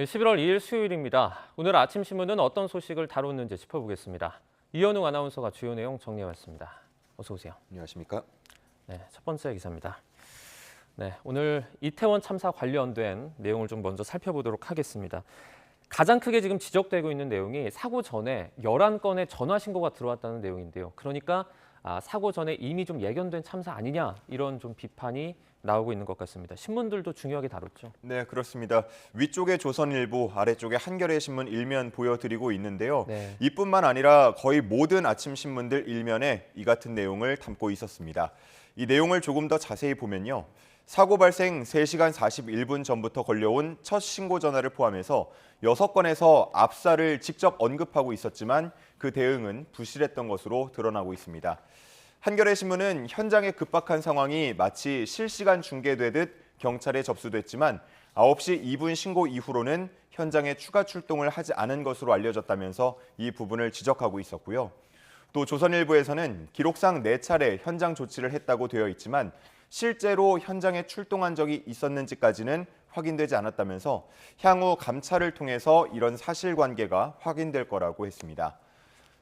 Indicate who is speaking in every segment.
Speaker 1: 11월 2일 수요일입니다. 오늘 아침 신문은 어떤 소식을 다뤘는지 짚어보겠습니다. 이현웅 아나운서가 주요 내용 정리해왔습니다. 어서 오세요.
Speaker 2: 안녕하십니까?
Speaker 1: 네, 첫 번째 기사입니다. 네, 오늘 이태원 참사 관련된 내용을 좀 먼저 살펴보도록 하겠습니다. 가장 크게 지금 지적되고 있는 내용이 사고 전에 11건의 전화 신고가 들어왔다는 내용인데요. 그러니까 사고 전에 이미 좀 예견된 참사 아니냐 이런 좀 비판이 나오고 있는 것 같습니다. 신문들도 중요하게 다뤘죠.
Speaker 2: 네, 그렇습니다. 위쪽에 조선일보, 아래쪽에 한겨레 신문 일면 보여드리고 있는데요.
Speaker 1: 네.
Speaker 2: 이뿐만 아니라 거의 모든 아침 신문들 일면에 이 같은 내용을 담고 있었습니다. 이 내용을 조금 더 자세히 보면요. 사고 발생 3시간 41분 전부터 걸려온 첫 신고 전화를 포함해서 6건에서 압사를 직접 언급하고 있었지만 그 대응은 부실했던 것으로 드러나고 있습니다. 한겨레 신문은 현장의 급박한 상황이 마치 실시간 중계되듯 경찰에 접수됐지만 9시 2분 신고 이후로는 현장에 추가 출동을 하지 않은 것으로 알려졌다면서 이 부분을 지적하고 있었고요. 또 조선일보에서는 기록상 4차례 현장 조치를 했다고 되어 있지만 실제로 현장에 출동한 적이 있었는지까지는 확인되지 않았다면서 향후 감찰을 통해서 이런 사실관계가 확인될 거라고 했습니다.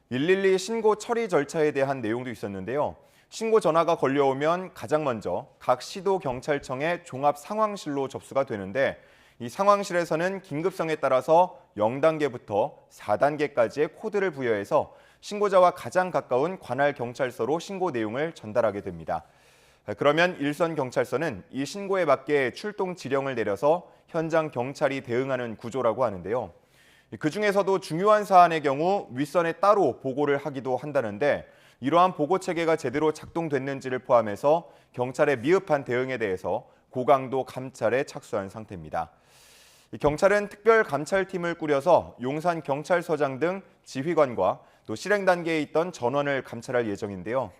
Speaker 2: 112 신고 처리 절차에 대한 내용도 있었는데요. 신고 전화가 걸려오면 가장 먼저 각 시도 경찰청의 종합 상황실로 접수가 되는데 이 상황실에서는 긴급성에 따라서 0단계부터 4단계까지의 코드를 부여해서 신고자와 가장 가까운 관할 경찰서로 신고 내용을 전달하게 됩니다. 그러면 일선 경찰서는 이 신고에 맞게 출동 지령을 내려서 현장 경찰이 대응하는 구조라고 하는데요. 그중에서도 중요한 사안의 경우 윗선에 따로 보고를 하기도 한다는데 이러한 보고 체계가 제대로 작동됐는지를 포함해서 경찰의 미흡한 대응에 대해서 고강도 감찰에 착수한 상태입니다. 경찰은 특별감찰팀을 꾸려서 용산경찰서장 등 지휘관과 또 실행 단계에 있던 전원을 감찰할 예정인데요.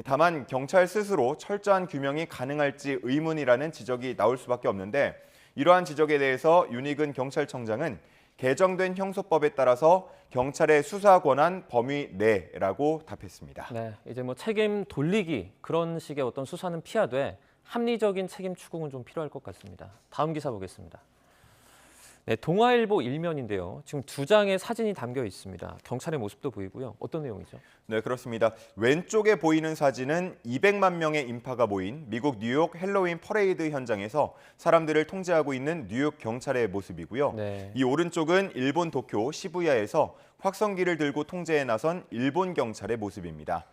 Speaker 2: 다만 경찰 스스로 철저한 규명이 가능할지 의문이라는 지적이 나올 수밖에 없는데 이러한 지적에 대해서 윤익은 경찰청장은 개정된 형소법에 따라서 경찰의 수사 권한 범위 내라고 답했습니다.
Speaker 1: 네, 이제 뭐 책임 돌리기 그런 식의 어떤 수사는 피하되 합리적인 책임 추궁은 좀 필요할 것 같습니다. 다음 기사 보겠습니다. 네, 동아일보 일면인데요. 지금 2장의 사진이 담겨 있습니다. 경찰의 모습도 보이고요. 어떤 내용이죠?
Speaker 2: 네, 그렇습니다. 왼쪽에 보이는 사진은 200만 명의 인파가 모인 미국 뉴욕 헬로윈 퍼레이드 현장에서 사람들을 통제하고 있는 뉴욕 경찰의 모습이고요.
Speaker 1: 네.
Speaker 2: 이 오른쪽은 일본 도쿄 시부야에서 확성기를 들고 통제에 나선 일본 경찰의 모습입니다.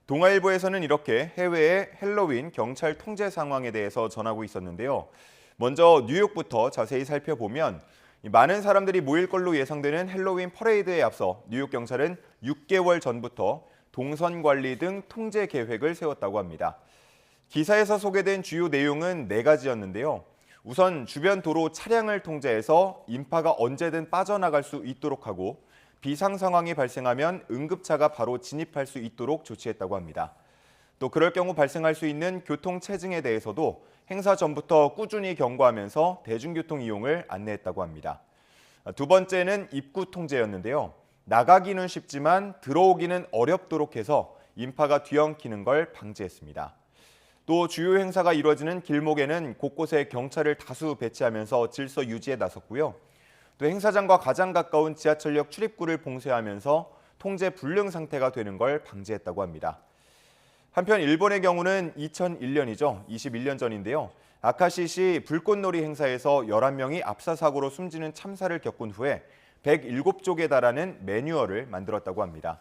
Speaker 2: 동아일보에서는 이렇게 해외의 헬로윈 경찰 통제 상황에 대해서 전하고 있었는데요. 먼저 뉴욕부터 자세히 살펴보면 많은 사람들이 모일 걸로 예상되는 헬로윈 퍼레이드에 앞서 뉴욕 경찰은 6개월 전부터 동선 관리 등 통제 계획을 세웠다고 합니다. 기사에서 소개된 주요 내용은 4가지였는데요. 우선 주변 도로 차량을 통제해서 인파가 언제든 빠져나갈 수 있도록 하고 비상 상황이 발생하면 응급차가 바로 진입할 수 있도록 조치했다고 합니다. 또 그럴 경우 발생할 수 있는 교통 체증에 대해서도 행사 전부터 꾸준히 경고하면서 대중교통 이용을 안내했다고 합니다. 두 번째는 입구 통제였는데요. 나가기는 쉽지만 들어오기는 어렵도록 해서 인파가 뒤엉키는 걸 방지했습니다. 또 주요 행사가 이루어지는 길목에는 곳곳에 경찰을 다수 배치하면서 질서 유지에 나섰고요. 또 행사장과 가장 가까운 지하철역 출입구를 봉쇄하면서 통제 불능 상태가 되는 걸 방지했다고 합니다. 한편 일본의 경우는 2001년이죠. 21년 전인데요. 아카시시 불꽃놀이 행사에서 11명이 압사 사고로 숨지는 참사를 겪은 후에 107쪽에 달하는 매뉴얼을 만들었다고 합니다.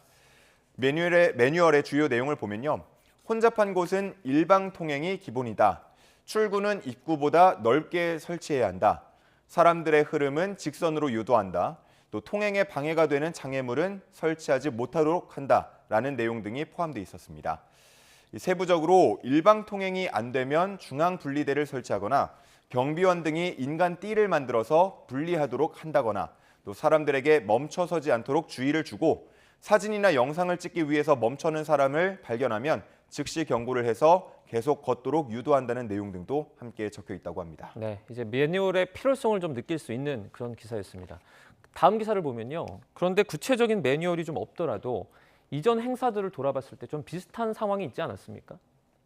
Speaker 2: 매뉴얼의 주요 내용을 보면요. 혼잡한 곳은 일방 통행이 기본이다. 출구는 입구보다 넓게 설치해야 한다. 사람들의 흐름은 직선으로 유도한다. 또 통행에 방해가 되는 장애물은 설치하지 못하도록 한다라는 내용 등이 포함되어 있었습니다. 세부적으로 일방 통행이 안 되면 중앙 분리대를 설치하거나 경비원 등이 인간 띠를 만들어서 분리하도록 한다거나 또 사람들에게 멈춰서지 않도록 주의를 주고 사진이나 영상을 찍기 위해서 멈춰는 사람을 발견하면 즉시 경고를 해서 계속 걷도록 유도한다는 내용 등도 함께 적혀 있다고 합니다.
Speaker 1: 네, 이제 매뉴얼의 필요성을 좀 느낄 수 있는 그런 기사였습니다. 다음 기사를 보면요. 그런데 구체적인 매뉴얼이 좀 없더라도 이전 행사들을 돌아봤을 때 좀 비슷한 상황이 있지 않았습니까?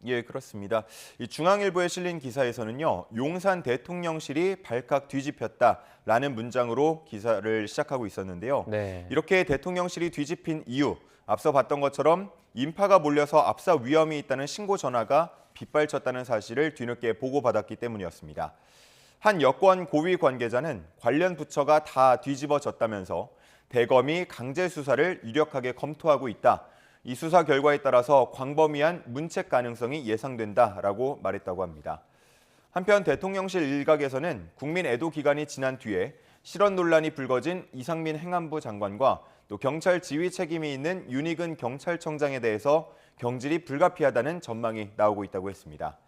Speaker 2: 예, 그렇습니다. 이 중앙일보에 실린 기사에서는요, 용산 대통령실이 발칵 뒤집혔다라는 문장으로 기사를 시작하고 있었는데요.
Speaker 1: 네.
Speaker 2: 이렇게 대통령실이 뒤집힌 이유, 앞서 봤던 것처럼 인파가 몰려서 압사 위험이 있다는 신고 전화가 빗발쳤다는 사실을 뒤늦게 보고받았기 때문이었습니다. 한 여권 고위 관계자는 관련 부처가 다 뒤집어졌다면서 대검이 강제 수사를 유력하게 검토하고 있다. 이 수사 결과에 따라서 광범위한 문책 가능성이 예상된다라고 말했다고 합니다. 한편 대통령실 일각에서는 국민 애도 기간이 지난 뒤에 실언 논란이 불거진 이상민 행안부 장관과 또 경찰 지휘 책임이 있는 윤희근 경찰청장에 대해서 경질이 불가피하다는 전망이 나오고 있다고 했습니다.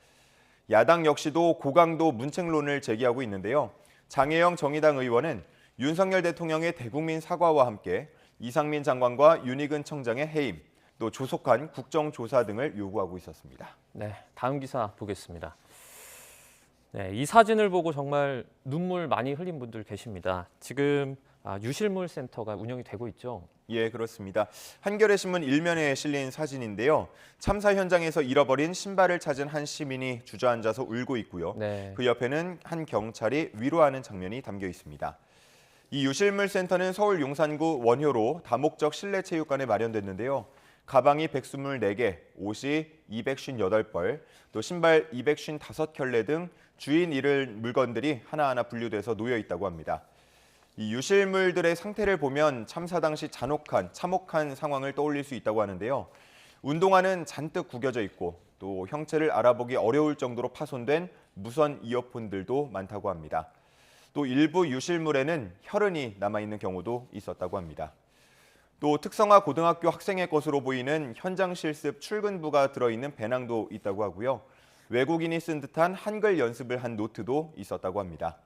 Speaker 2: 야당 역시도 고강도 문책론을 제기하고 있는데요. 장혜영 정의당 의원은 윤석열 대통령의 대국민 사과와 함께 이상민 장관과 윤희근 청장의 해임, 또 조속한 국정조사 등을 요구하고 있었습니다.
Speaker 1: 네, 다음 기사 보겠습니다. 네, 이 사진을 보고 정말 눈물 많이 흘린 분들 계십니다. 지금 유실물 센터가 운영이 되고 있죠.
Speaker 2: 예, 그렇습니다. 한겨레 신문 일면에 실린 사진인데요. 참사 현장에서 잃어버린 신발을 찾은 한 시민이 주저앉아서 울고 있고요.
Speaker 1: 네.
Speaker 2: 그 옆에는 한 경찰이 위로하는 장면이 담겨 있습니다. 이 유실물 센터는 서울 용산구 원효로 다목적 실내 체육관에 마련됐는데요. 가방이 124개, 옷이 258벌, 또 신발 255켤레 등 주인 잃을 물건들이 하나하나 분류돼서 놓여 있다고 합니다. 이 유실물들의 상태를 보면 참사 당시 참혹한 상황을 떠올릴 수 있다고 하는데요. 운동화는 잔뜩 구겨져 있고 또 형체를 알아보기 어려울 정도로 파손된 무선 이어폰들도 많다고 합니다. 또 일부 유실물에는 혈흔이 남아있는 경우도 있었다고 합니다. 또 특성화 고등학교 학생의 것으로 보이는 현장 실습 출근부가 들어있는 배낭도 있다고 하고요. 외국인이 쓴 듯한 한글 연습을 한 노트도 있었다고 합니다.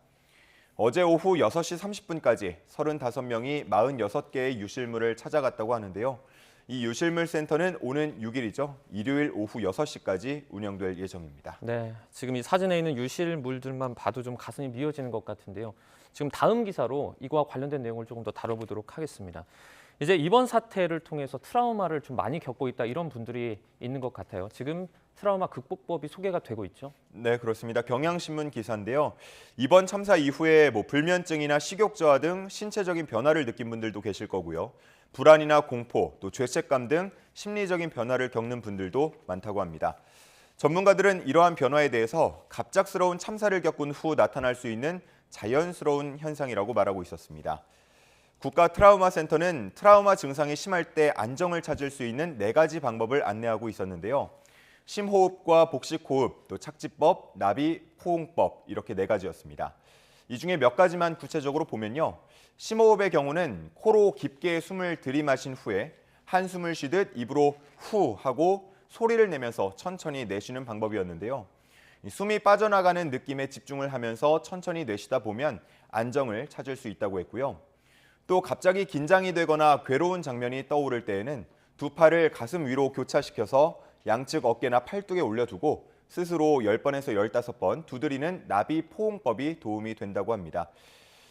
Speaker 2: 어제 오후 6시 30분까지 35명이 46개의 유실물을 찾아갔다고 하는데요. 이 유실물 센터는 오는 6일이죠. 일요일 오후 6시까지 운영될 예정입니다.
Speaker 1: 네, 지금 이 사진에 있는 유실물들만 봐도 좀 가슴이 미어지는 것 같은데요. 지금 다음 기사로 이거와 관련된 내용을 조금 더 다뤄보도록 하겠습니다. 이제 이번 사태를 통해서 트라우마를 좀 많이 겪고 있다 이런 분들이 있는 것 같아요. 지금 트라우마 극복법이 소개가 되고 있죠.
Speaker 2: 네, 그렇습니다. 경향신문 기사인데요. 이번 참사 이후에 불면증이나 식욕 저하 등 신체적인 변화를 느낀 분들도 계실 거고요. 불안이나 공포, 또 죄책감 등 심리적인 변화를 겪는 분들도 많다고 합니다. 전문가들은 이러한 변화에 대해서 갑작스러운 참사를 겪은 후 나타날 수 있는 자연스러운 현상이라고 말하고 있었습니다. 국가 트라우마 센터는 트라우마 증상이 심할 때 안정을 찾을 수 있는 4가지 방법을 안내하고 있었는데요. 심호흡과 복식호흡, 또 착지법, 나비, 포옹법 이렇게 4가지였습니다. 이 중에 몇 가지만 구체적으로 보면요. 심호흡의 경우는 코로 깊게 숨을 들이마신 후에 한숨을 쉬듯 입으로 후 하고 소리를 내면서 천천히 내쉬는 방법이었는데요. 숨이 빠져나가는 느낌에 집중을 하면서 천천히 내쉬다 보면 안정을 찾을 수 있다고 했고요. 또 갑자기 긴장이 되거나 괴로운 장면이 떠오를 때에는 두 팔을 가슴 위로 교차시켜서 양측 어깨나 팔뚝에 올려두고 스스로 10번에서 15번 두드리는 나비 포옹법이 도움이 된다고 합니다.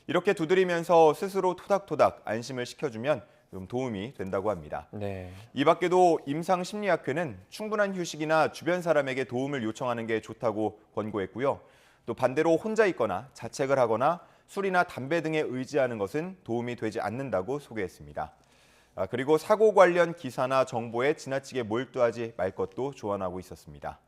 Speaker 2: 이렇게 두드리면서 스스로 토닥토닥 안심을 시켜주면 좀 도움이 된다고 합니다.
Speaker 1: 네.
Speaker 2: 이 밖에도 임상심리학회는 충분한 휴식이나 주변 사람에게 도움을 요청하는 게 좋다고 권고했고요. 또 반대로 혼자 있거나 자책을 하거나 술이나 담배 등에 의지하는 것은 도움이 되지 않는다고 소개했습니다. 그리고 사고 관련 기사나 정보에 지나치게 몰두하지 말 것도 조언하고 있었습니다.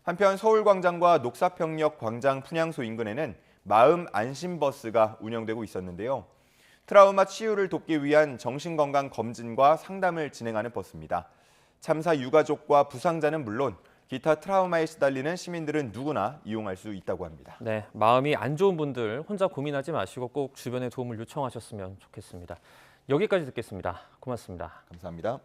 Speaker 2: 한편 서울광장과 녹사평역 광장 분향소 인근에는 마음 안심버스가 운영되고 있었는데요. 트라우마 치유를 돕기 위한 정신건강 검진과 상담을 진행하는 버스입니다. 참사 유가족과 부상자는 물론 기타 트라우마에 시달리는 시민들은 누구나 이용할 수 있다고 합니다.
Speaker 1: 네, 마음이 안 좋은 분들 혼자 고민하지 마시고 꼭 주변에 도움을 요청하셨으면 좋겠습니다. 여기까지 듣겠습니다. 고맙습니다.
Speaker 2: 감사합니다.